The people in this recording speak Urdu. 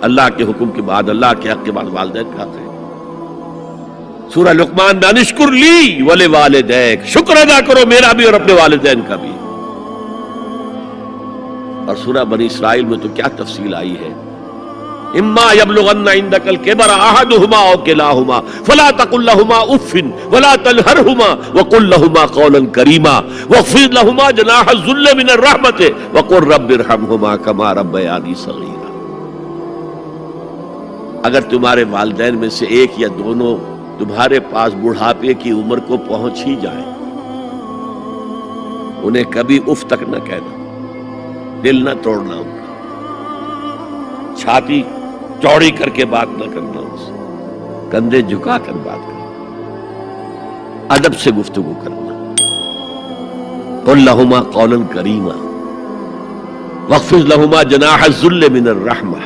اللہ کے حکم کے بعد، اللہ کے حق کے بعد والدین کا حق ہے۔ سورہ لقمان میں انشکر لی ولوالدیک، شکر ادا کرو میرا بھی اور اپنے والدین کا بھی۔ اور سورہ بنی اسرائیل میں تو کیا تفصیل آئی ہے، اما یبلغن عندک الکبر احدہما او کلاہما فلا تقل لہما اف ولا تنہرہما وقل لہما قولا کریما واخفض لہما جناح الذل من الرحمۃ وقل رب ارحمہما کما ربیانی صغیرا۔ اگر تمہارے والدین میں سے ایک یا دونوں تمہارے پاس بڑھاپے کی عمر کو پہنچ ہی جائیں، انہیں کبھی اف تک نہ کہنا، دل نہ توڑنا ان کا، چھاتی چوڑی کر کے بات نہ کرنا، ان سے کندھے جھکا کر بات کرنا، ادب سے گفتگو کرنا۔ قل لہما قولا کریما واخفض لہما جناح الذل من الرحمہ۔